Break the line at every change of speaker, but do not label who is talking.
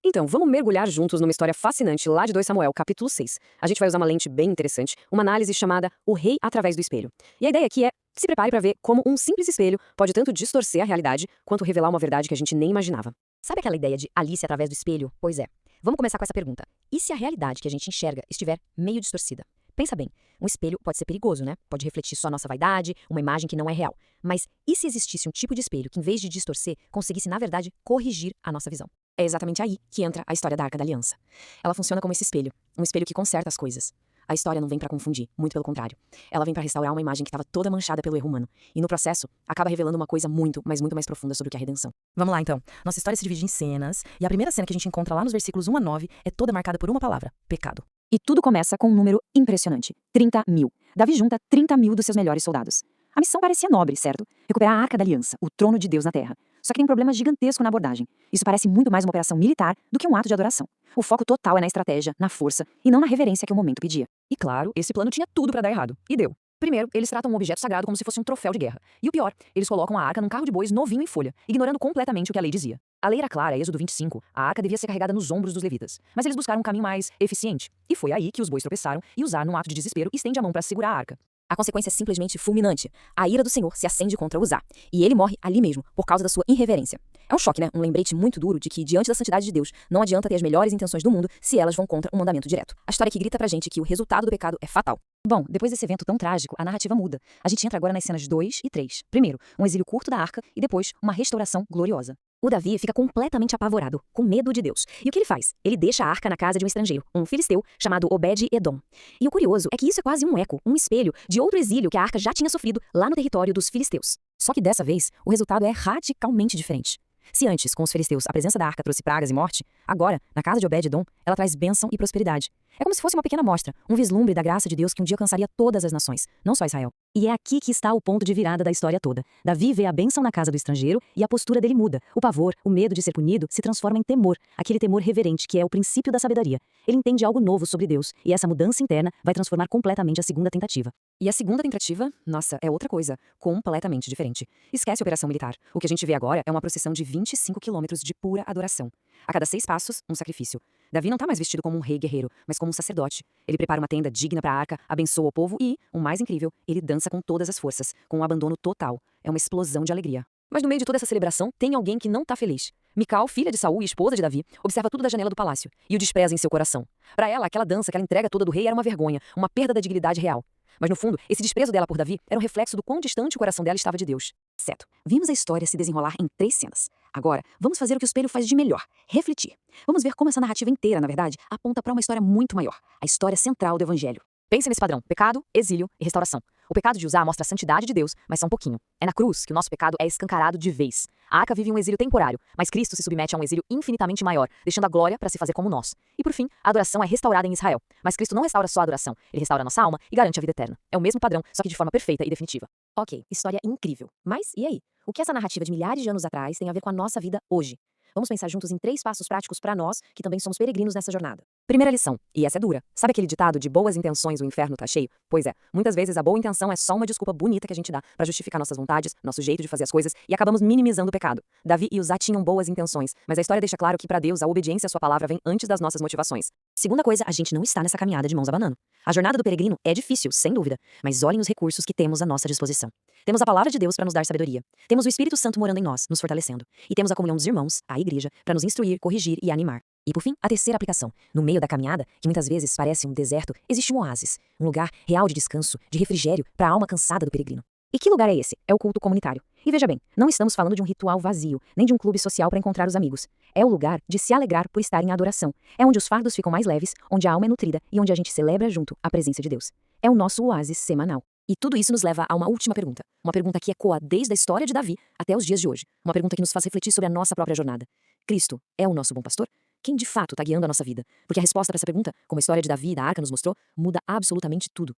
Então, vamos mergulhar juntos numa história fascinante lá de 2 Samuel, capítulo 6. A gente vai usar uma lente bem interessante, uma análise chamada O Rei através do Espelho. E a ideia aqui é, se prepare para ver como um simples espelho pode tanto distorcer a realidade, quanto revelar uma verdade que a gente nem imaginava.
Sabe aquela ideia de Alice através do espelho? Pois é. Vamos começar com essa pergunta. E se a realidade que a gente enxerga estiver meio distorcida? Pensa bem, um espelho pode ser perigoso, né? Pode refletir só nossa vaidade, uma imagem que não é real. Mas e se existisse um tipo de espelho que, em vez de distorcer, conseguisse, na verdade, corrigir a nossa visão?
É exatamente aí que entra a história da Arca da Aliança. Ela funciona como esse espelho, um espelho que conserta as coisas. A história não vem para confundir, muito pelo contrário. Ela vem para restaurar uma imagem que estava toda manchada pelo erro humano. E no processo, acaba revelando uma coisa muito, mas muito mais profunda sobre o que é a redenção.
Vamos lá, então. Nossa história se divide em cenas, e a primeira cena que a gente encontra lá nos versículos 1 a 9 é toda marcada por uma palavra: pecado.
E tudo começa com um número impressionante: 30.000. Davi junta 30.000 dos seus melhores soldados. A missão parecia nobre, certo? Recuperar a Arca da Aliança, o trono de Deus na Terra. Só que tem um problema gigantesco na abordagem. Isso parece muito mais uma operação militar do que um ato de adoração. O foco total é na estratégia, na força e não na reverência que o momento pedia.
E claro, esse plano tinha tudo para dar errado. E deu. Primeiro, eles tratam um objeto sagrado como se fosse um troféu de guerra. E o pior, eles colocam a arca num carro de bois novinho em folha, ignorando completamente o que a lei dizia. A lei era clara, Êxodo 25, a arca devia ser carregada nos ombros dos levitas. Mas eles buscaram um caminho mais eficiente. E foi aí que os bois tropeçaram e Uzá, num ato de desespero, estende a mão para segurar a arca.
A consequência é simplesmente fulminante. A ira do Senhor se acende contra Uzá, e ele morre ali mesmo, por causa da sua irreverência. É um choque, né? Um lembrete muito duro de que, diante da santidade de Deus, não adianta ter as melhores intenções do mundo se elas vão contra um mandamento direto. A história que grita pra gente que o resultado do pecado é fatal.
Bom, depois desse evento tão trágico, a narrativa muda. A gente entra agora nas cenas 2 e 3. Primeiro, um exílio curto da arca e depois, uma restauração gloriosa.
O Davi fica completamente apavorado, com medo de Deus. E o que ele faz? Ele deixa a arca na casa de um estrangeiro, um filisteu, chamado Obed-Edom. E o curioso é que isso é quase um eco, um espelho, de outro exílio que a arca já tinha sofrido lá no território dos filisteus.
Só que dessa vez, o resultado é radicalmente diferente. Se antes, com os filisteus, a presença da arca trouxe pragas e morte, agora, na casa de Obed-Edom, ela traz bênção e prosperidade. É como se fosse uma pequena amostra, um vislumbre da graça de Deus que um dia alcançaria todas as nações, não só Israel. E é aqui que está o ponto de virada da história toda. Davi vê a bênção na casa do estrangeiro e a postura dele muda. O pavor, o medo de ser punido, se transforma em temor, aquele temor reverente que é o princípio da sabedoria. Ele entende algo novo sobre Deus, e essa mudança interna vai transformar completamente a segunda tentativa.
E a segunda tentativa, nossa, é outra coisa, completamente diferente. Esquece a operação militar. O que a gente vê agora é uma procissão de 25 quilômetros de pura adoração. A cada 6 passos, um sacrifício. Davi não tá mais vestido como um rei guerreiro, mas como um sacerdote. Ele prepara uma tenda digna para a arca, abençoa o povo e, o mais incrível, ele dança com todas as forças, com um abandono total. É uma explosão de alegria. Mas no meio de toda essa celebração, tem alguém que não tá feliz. Mical, filha de Saul e esposa de Davi, observa tudo da janela do palácio e o despreza em seu coração. Para ela, aquela dança, aquela entrega toda do rei era uma vergonha, uma perda da dignidade real. Mas no fundo, esse desprezo dela por Davi era um reflexo do quão distante o coração dela estava de Deus.
Certo, vimos a história se desenrolar em 3 cenas. Agora, vamos fazer o que o espelho faz de melhor, refletir. Vamos ver como essa narrativa inteira, na verdade, aponta para uma história muito maior, a história central do Evangelho.
Pense nesse padrão: pecado, exílio e restauração. O pecado de Uzá mostra a santidade de Deus, mas só um pouquinho. É na cruz que o nosso pecado é escancarado de vez. A arca vive um exílio temporário, mas Cristo se submete a um exílio infinitamente maior, deixando a glória para se fazer como nós. E por fim, a adoração é restaurada em Israel. Mas Cristo não restaura só a adoração, ele restaura a nossa alma e garante a vida eterna. É o mesmo padrão, só que de forma perfeita e definitiva.
Ok, história incrível. Mas e aí? O que essa narrativa de milhares de anos atrás tem a ver com a nossa vida hoje? Vamos pensar juntos em 3 passos práticos para nós, que também somos peregrinos nessa jornada.
Primeira lição, e essa é dura. Sabe aquele ditado de boas intenções o inferno tá cheio? Pois é, muitas vezes a boa intenção é só uma desculpa bonita que a gente dá para justificar nossas vontades, nosso jeito de fazer as coisas e acabamos minimizando o pecado. Davi e Uzá tinham boas intenções, mas a história deixa claro que para Deus a obediência à sua palavra vem antes das nossas motivações.
Segunda coisa, a gente não está nessa caminhada de mãos abanando. A jornada do peregrino é difícil, sem dúvida, mas olhem os recursos que temos à nossa disposição. Temos a palavra de Deus para nos dar sabedoria. Temos o Espírito Santo morando em nós, nos fortalecendo. E temos a comunhão dos irmãos, a igreja, para nos instruir, corrigir e animar. E por fim, a terceira aplicação. No meio da caminhada, que muitas vezes parece um deserto, existe um oásis, um lugar real de descanso, de refrigério para a alma cansada do peregrino. E que lugar é esse? É o culto comunitário. E veja bem, não estamos falando de um ritual vazio, nem de um clube social para encontrar os amigos. É o lugar de se alegrar por estar em adoração. É onde os fardos ficam mais leves, onde a alma é nutrida e onde a gente celebra junto a presença de Deus. É o nosso oásis semanal. E tudo isso nos leva a uma última pergunta. Uma pergunta que ecoa desde a história de Davi até os dias de hoje. Uma pergunta que nos faz refletir sobre a nossa própria jornada. Cristo é o nosso bom pastor? Quem de fato está guiando a nossa vida? Porque a resposta para essa pergunta, como a história de Davi e da arca nos mostrou, muda absolutamente tudo.